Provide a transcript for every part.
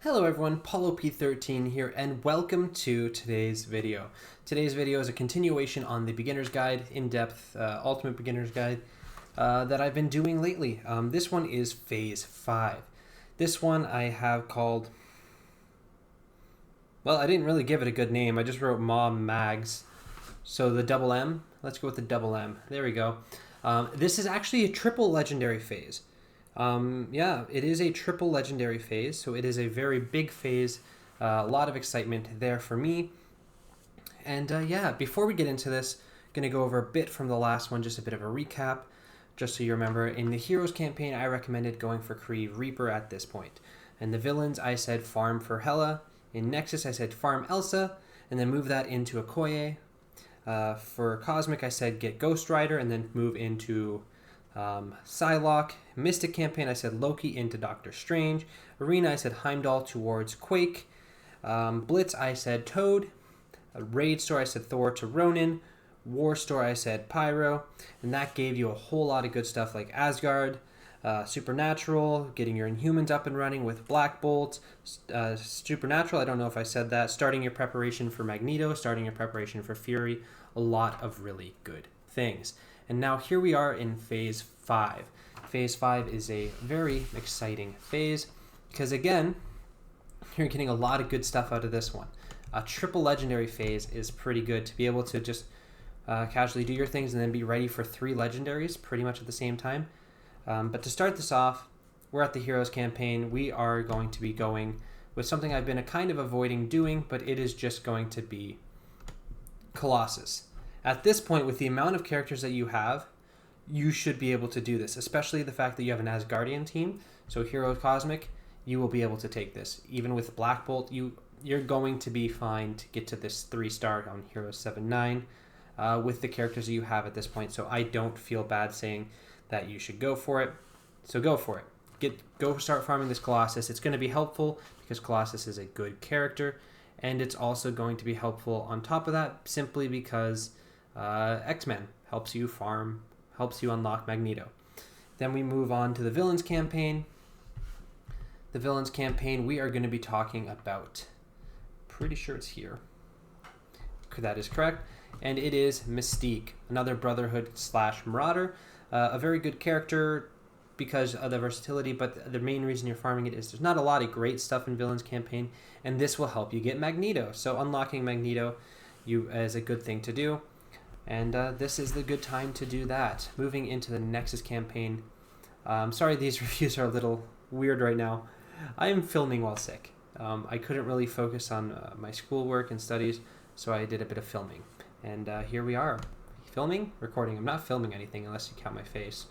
Hello everyone, PauloP13 here, and welcome to today's video. Today's video is a continuation on the beginner's guide, in-depth ultimate beginner's guide that I've been doing lately. This one is Phase 5. This one I have called, well, I didn't really give it a good name. I just wrote Mom Mags. So the double M, let's go with the double M. There we go. This is actually a triple legendary phase. Yeah, it is a triple legendary phase, so it is a very big phase, a lot of excitement there for me. And yeah, before we get into this, I'm going to go over a bit from the last one, just a bit of a recap, just so you remember. In the Heroes campaign, I recommended going for Kree Reaper at this point. And the villains, I said farm for Hela. In Nexus, I said farm Elsa, and then move that into Okoye. For Cosmic, I said get Ghost Rider, and then move into Psylocke. Mystic campaign, I said Loki into Doctor Strange. Arena, I said Heimdall towards Quake. Blitz, I said Toad. Raid Store, I said Thor to Ronin. War Store, I said Pyro. And that gave you a whole lot of good stuff like Asgard, Supernatural, getting your Inhumans up and running with Black Bolt. Supernatural, I don't know if I said that. Starting your preparation for Magneto, starting your preparation for Fury. A lot of really good things. And now here we are in Phase 5. Phase 5 is a very exciting phase because, again, you're getting a lot of good stuff out of this one. A triple legendary phase is pretty good to be able to just casually do your things and then be ready for 3 legendaries pretty much at the same time. But to start this off, we're at the Heroes campaign. We are going to be going with something I've been kind of avoiding doing, but it is just going to be Colossus. At this point, with the amount of characters that you have, you should be able to do this, especially the fact that you have an Asgardian team. So Hero Cosmic, you will be able to take this. Even with Black Bolt, you're going to be fine to get to this 3-star on Hero 7-9 with the characters that you have at this point. So I don't feel bad saying that you should go for it. So go for it. Go start farming this Colossus. It's going to be helpful because Colossus is a good character, and it's also going to be helpful on top of that simply because X-Men helps you farm, helps you unlock Magneto. Then we move on to the Villains campaign. The Villains campaign we are going to be talking about, pretty sure it's here. That is correct. And it is Mystique, another Brotherhood / Marauder. A very good character because of the versatility, but the main reason you're farming it is there's not a lot of great stuff in Villains campaign, and this will help you get Magneto. So unlocking Magneto is a good thing to do. And this is the good time to do that. Moving into the Nexus campaign. Sorry these reviews are a little weird right now. I am filming while sick. I couldn't really focus on my schoolwork and studies, so I did a bit of filming. And here we are. Filming? Recording. I'm not filming anything unless you count my face.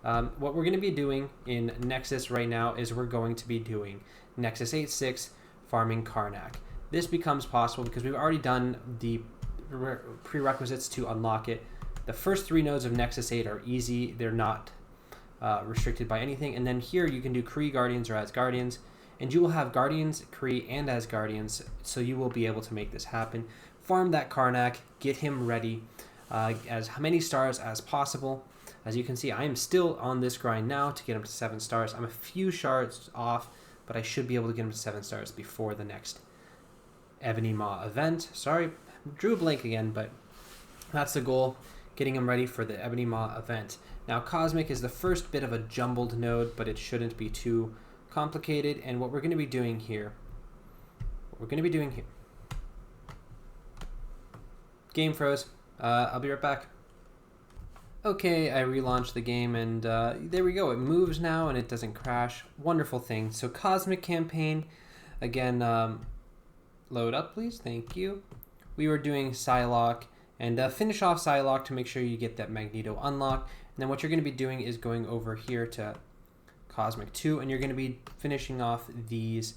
What we're going to be doing in Nexus right now is we're going to be doing Nexus 8-6 farming Karnak. This becomes possible because we've already done the prerequisites to unlock it. The first 3 nodes of Nexus 8 are easy. They're not restricted by anything. And then here you can do Kree Guardians or Asgardians. And you will have Guardians, Kree, and Asgardians. So you will be able to make this happen. Farm that Karnak. Get him ready. As many stars as possible. As you can see, I am still on this grind now to get him to 7 stars. I'm a few shards off, but I should be able to get him to 7 stars before the next Ebony Maw event. Sorry, drew a blank again, but that's the goal, getting him ready for the Ebony Maw event. Now, Cosmic is the first bit of a jumbled node, but it shouldn't be too complicated. And what we're going to be doing here, game froze. I'll be right back. Okay, I relaunched the game, and there we go. It moves now, and it doesn't crash. Wonderful thing. So Cosmic campaign, again, load up, please. Thank you. We were doing Psylocke, and finish off Psylocke to make sure you get that Magneto unlock. And then what you're going to be doing is going over here to Cosmic 2, and you're going to be finishing off these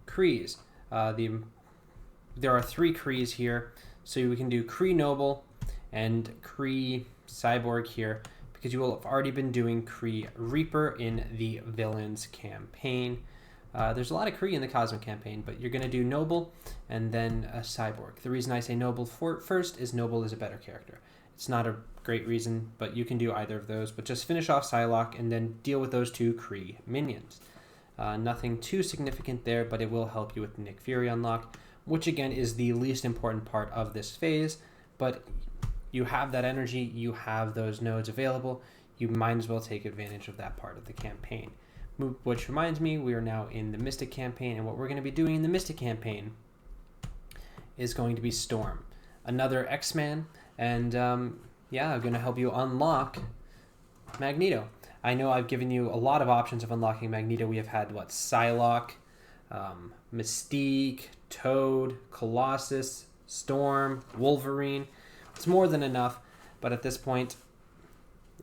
Krees. There are 3 Krees here, so we can do Kree Noble and Kree Cyborg here, because you will have already been doing Kree Reaper in the Villains campaign. There's a lot of Kree in the Cosmic campaign, but you're going to do Noble and then a Cyborg. The reason I say Noble first is Noble is a better character. It's not a great reason, but you can do either of those. But just finish off Psylocke and then deal with those 2 Kree minions. Nothing too significant there, but it will help you with the Nick Fury unlock, which again is the least important part of this phase. But you have that energy, you have those nodes available, you might as well take advantage of that part of the campaign. Which reminds me, we are now in the Mystic Campaign, and what we're going to be doing in the Mystic Campaign is going to be Storm, another X-Man, and yeah, I'm going to help you unlock Magneto. I know I've given you a lot of options of unlocking Magneto. We have had, what, Psylocke, Mystique, Toad, Colossus, Storm, Wolverine. It's more than enough, but at this point,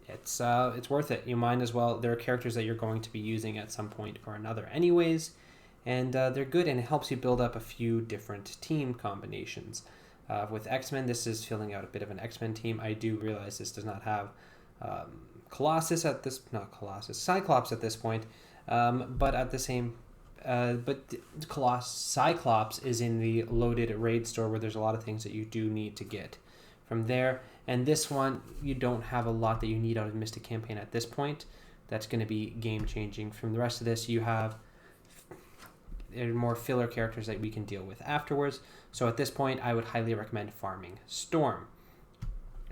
it's worth it. You might as well. There are characters that you're going to be using at some point or another anyways, and they're good, and it helps you build up a few different team combinations. With X-Men, this is filling out a bit of an X-Men team. I do realize this does not have Cyclops at this point, but at the same, Cyclops is in the loaded raid store where there's a lot of things that you do need to get from there. And this one, you don't have a lot that you need out of Mystic Campaign at this point. That's going to be game changing. From the rest of this, you have more filler characters that we can deal with afterwards. So at this point, I would highly recommend farming Storm,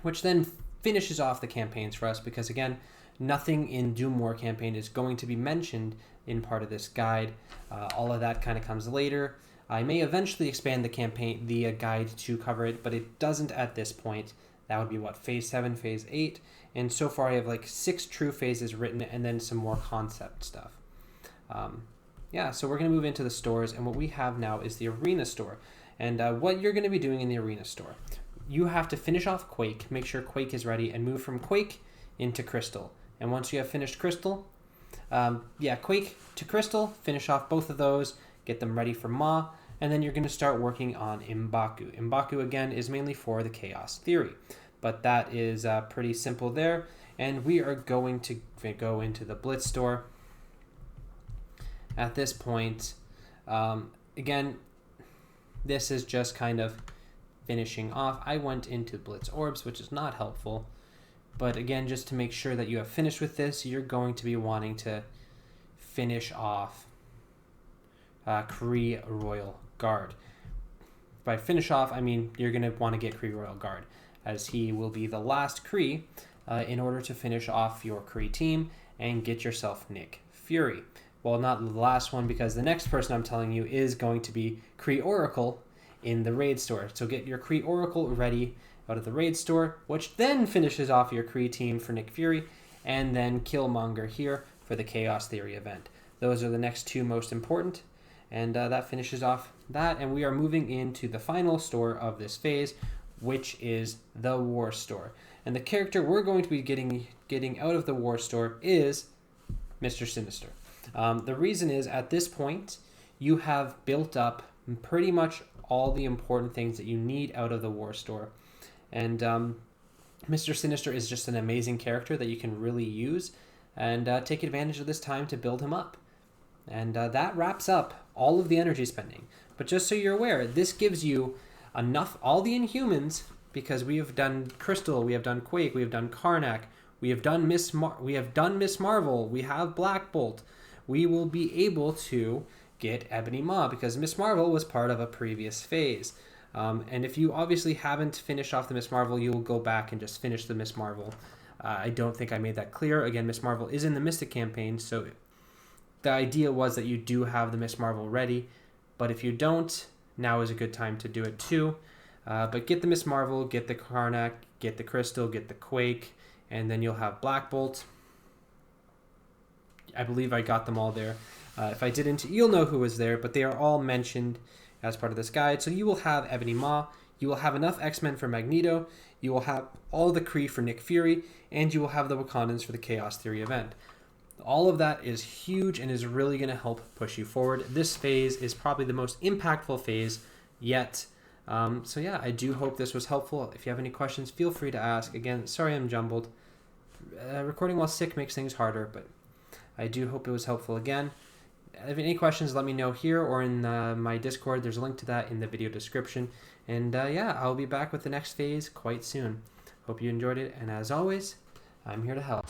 which then finishes off the campaigns for us, because again, nothing in Doom War campaign is going to be mentioned in part of this guide. All of that kind of comes later. I may eventually expand the guide to cover it, but it doesn't at this point. That would be what, phase 7, phase 8, and so far I have like 6 true phases written and then some more concept stuff. Yeah, so we're going to move into the stores, and what we have now is the Arena Store. And what you're going to be doing in the Arena Store, you have to finish off Quake, make sure Quake is ready, and move from Quake into Crystal. And once you have finished Crystal, Quake to Crystal, finish off both of those, get them ready for Ma, and then you're going to start working on M'Baku. M'Baku, again, is mainly for the Chaos Theory, but that is pretty simple there. And we are going to go into the Blitz Store. At this point, again, this is just kind of finishing off. I went into Blitz Orbs, which is not helpful. But again, just to make sure that you have finished with this, you're going to be wanting to finish off Kree Royal Guard. By finish off, I mean you're going to want to get Kree Royal Guard, as he will be the last Kree in order to finish off your Kree team and get yourself Nick Fury. Well, not the last one, because the next person I'm telling you is going to be Kree Oracle in the raid store. So get your Kree Oracle ready out of the raid store, which then finishes off your Kree team for Nick Fury, and then Killmonger here for the Chaos Theory event. Those are the next 2 most important, and that finishes off that, and we are moving into the final store of this phase, which is the War Store. And the character we're going to be getting out of the War Store is Mr. Sinister. The reason is, at this point, you have built up pretty much all the important things that you need out of the War Store. And Mr. Sinister is just an amazing character that you can really use, and take advantage of this time to build him up. And that wraps up all of the energy spending. But just so you're aware, this gives you enough, all the Inhumans, because we have done Crystal, we have done Quake, we have done Karnak, we have done Miss Marvel, we have Black Bolt. We will be able to get Ebony Maw, because Miss Marvel was part of a previous phase. And if you obviously haven't finished off the Miss Marvel, you'll go back and just finish the Miss Marvel. I don't think I made that clear. Again, Miss Marvel is in the Mystic Campaign, so the idea was that you do have the Miss Marvel ready. But if you don't, now is a good time to do it too. But get the Miss Marvel, get the Karnak, get the Crystal, get the Quake, and then you'll have Black Bolt. I believe I got them all there. If I didn't, you'll know who was there, but they are all mentioned as part of this guide. So you will have Ebony Maw, you will have enough X-Men for Magneto, you will have all the Kree for Nick Fury, and you will have the Wakandans for the Chaos Theory event. All of that is huge and is really going to help push you forward. This phase is probably the most impactful phase yet. So yeah, I do hope this was helpful. If you have any questions, feel free to ask. Again, sorry I'm jumbled. Recording while sick makes things harder, but I do hope it was helpful again. If you have any questions, let me know here or in my Discord. There's a link to that in the video description. And yeah, I'll be back with the next phase quite soon. Hope you enjoyed it, and as always, I'm here to help.